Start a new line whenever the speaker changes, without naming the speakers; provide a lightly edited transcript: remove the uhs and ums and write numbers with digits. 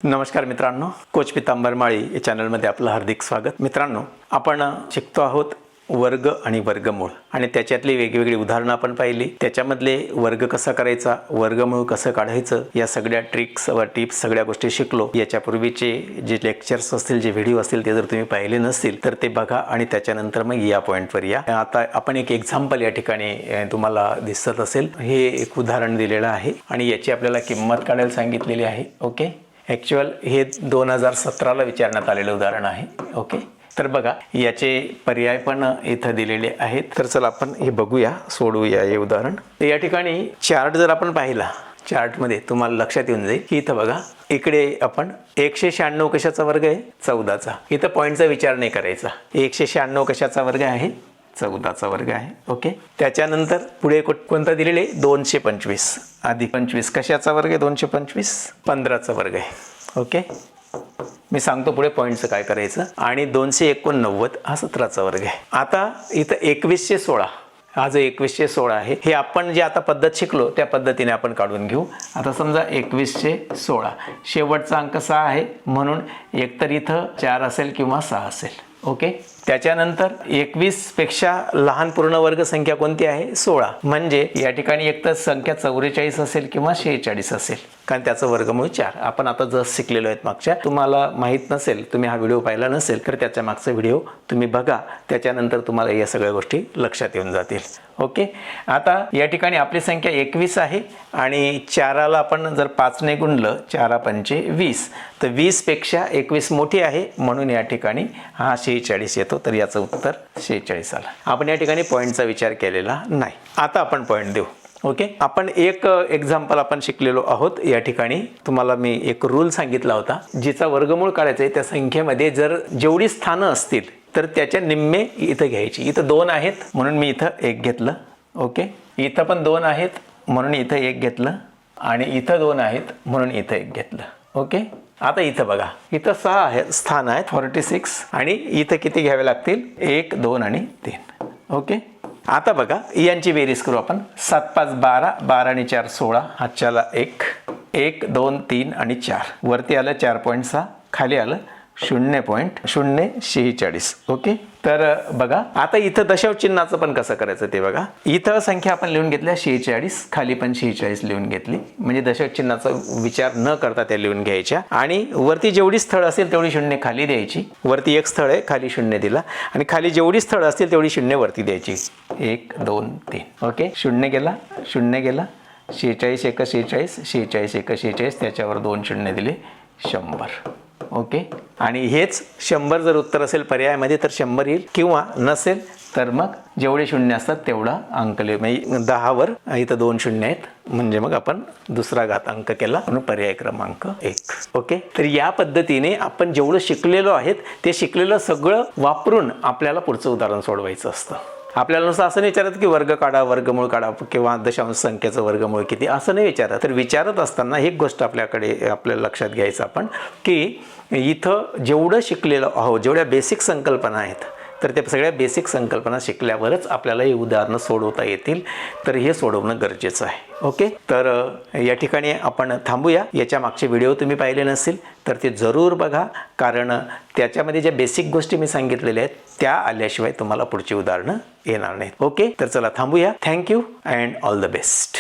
नमस्कार मित्रांनो, कोच पितांबर माळी या चॅनलमध्ये आपलं हार्दिक स्वागत। मित्रांनो, आपण शिकतो आहोत वर्ग आणि वर्गमूळ आणि त्याच्यातली वेगवेगळी उदाहरणं आपण पाहिली। त्याच्यामधले वर्ग कसा करायचा, वर्गमूळ कसं काढायचं, या सगळ्या ट्रिक्स व टिप्स सगळ्या गोष्टी शिकलो। याच्यापूर्वीचे जे लेक्चर्स असतील, जे व्हिडिओ असतील, ते जर तुम्ही पाहिले नसतील तर ते बघा आणि त्याच्यानंतर मग या पॉइंटवर या। आता आपण एक एक्झाम्पल या ठिकाणी तुम्हाला दिसत असेल, हे एक उदाहरण दिलेलं आहे आणि याची आपल्याला किंमत काढायला सांगितलेली आहे। ओके, ॲक्च्युअल हे 2017ला विचारण्यात आलेलं उदाहरण आहे। ओके, तर बघा याचे पर्याय पण इथं दिलेले आहेत। तर चला आपण हे बघूया, सोडवूया हे उदाहरण। तर या ठिकाणी चार्ट जर आपण पाहिला, चार्टमध्ये तुम्हाला लक्षात येऊन जाईल की इथं बघा, इकडे आपण 196 कशाचा वर्ग आहे, 14चा। इथं पॉईंटचा विचार नाही करायचा। 196 कशाचा वर्ग आहे, 14चा वर्ग आहे। ओके, त्याच्यानंतर पुढे कोणता दिलेले 225 अधिक 25 कशाचा वर्ग आहे, 225 15चा वर्ग आहे। ओके, मी सांगतो पुढे पॉईंटचं काय करायचं। आणि 289 हा 17चा वर्ग आहे। आता इथं 2116, हा जो 2116 आहे, हे आपण जे आता पद्धत शिकलो त्या पद्धतीने आपण काढून घेऊ। आता समजा 2116 शेवटचा अंक 6 आहे, म्हणून एकतर इथं 4 असेल किंवा 6 असेल। ओके, त्याच्यानंतर 21 पेक्षा लहान पूर्ण वर्ग संख्या कोणती आहे, 16, म्हणजे या ठिकाणी एकतर संख्या 44 असेल किंवा 46 असेल, कारण त्याचं वर्गमूळ 4 आपण आता जस्ट शिकलेलो आहेत मागच्या। तुम्हाला माहीत नसेल, तुम्ही हा व्हिडिओ पाहिला नसेल तर त्याच्या मागचा व्हिडिओ तुम्ही बघा, त्याच्यानंतर तुम्हाला या सगळ्या गोष्टी लक्षात येऊन जातील। ओके, आता या ठिकाणी आपली संख्या 21 आहे आणि 4ला आपण जर 5 ने गुणलं, 4 पंचे 20, तर 20 पेक्षा 21 मोठी आहे, म्हणून या ठिकाणी हा 46 येतो। तर याचं उत्तर 46 आलं। आपण या ठिकाणी पॉईंटचा विचार केलेला नाही। आता आपण पॉईंट देऊ। ओके, आपण एक एक्झाम्पल आपण शिकलेलो आहोत। या ठिकाणी तुम्हाला मी एक रूल सांगितला होता, जिचा वर्गमूळ काढायचा आहे त्या संख्येमध्ये जर जेवढी स्थानं असतील तर त्याच्या निम्मे इथं घ्यायची। इथं 2 आहेत म्हणून मी इथं 1 घेतलं। ओके, इथं पण 2 आहेत म्हणून इथं 1 घेतलं आणि इथं 2 आहेत म्हणून इथं 1 घेतलं। ओके, आता इथं बघा, इथं 6 आहे स्थान आहेत 46 आणि इथं किती घ्यावे लागतील, 1 2 आणि 3। ओके, आता बघा यांची बेरीज करू आपण। 7 5 12, 12 आणि 4 16, हातच्याला 1 1 2 3 आणि 4, वरती आलं 4.6, खाली आलं 0.046। ओके, तर बघा आता इथं दशांश चिन्हाचं पण कसं करायचं ते बघा। इथं संख्या आपण लिहून घेतल्या 46, खाली पण 46 लिहून घेतली, म्हणजे दशांश चिन्हाचा विचार न करता त्या लिहून घ्यायच्या आणि वरती जेवढी स्थळ असेल तेवढी 0 खाली द्यायची। वरती 1 स्थळ आहे, खाली 0 दिला आणि खाली जेवढी स्थळ असतील तेवढी 0 वरती द्यायची। 1 2 3। ओके, 0 गेला 0 गेला, 46 1 46, 46 1 46, त्याच्यावर 2 0 दिले, 100। ओके, आणि हेच 100 जर उत्तर असेल पर्यायामध्ये तर 100 येईल, किंवा नसेल तर मग जेवढे 0 असतात तेवढा अंक लिहू, म्हणजे 10 वर इथं 2 0 आहेत, म्हणजे मग आपण दुसरा घातांक केला म्हणून पर्याय क्रमांक 1। ओके, तर या पद्धतीने आपण जेवढं शिकलेलो आहेत ते शिकलेलं सगळं वापरून आपल्याला पुढचं उदाहरण सोडवायचं असतं। आपल्याला नुसतं असं नाही विचारत की वर्ग काढा, वर्गमूळ काढा किंवा दशांश संख्येचं वर्गमूळ किती, असं नाही विचारत। तर विचारत असताना एक गोष्ट आपल्या लक्षात घ्यायचं आपण, की इथं जेवढं शिकलेलं आहोत, जेवढ्या बेसिक संकल्पना आहेत, तर त्या सगळ्या बेसिक संकल्पना शिकल्यावरच आपल्याला ही उदाहरणं सोडवता येतील। तर हे सोडवणं गरजेचं आहे। ओके, तर या ठिकाणी आपण थांबूया। याच्या मागचे व्हिडिओ तुम्ही पाहिले नसतील तर ते जरूर बघा, कारण त्याच्यामध्ये ज्या बेसिक गोष्टी मी सांगितलेल्या आहेत त्या आल्याशिवाय तुम्हाला पुढची उदाहरणं येणार नाहीत। ओके, तर चला थांबूया। Thank you and all the best.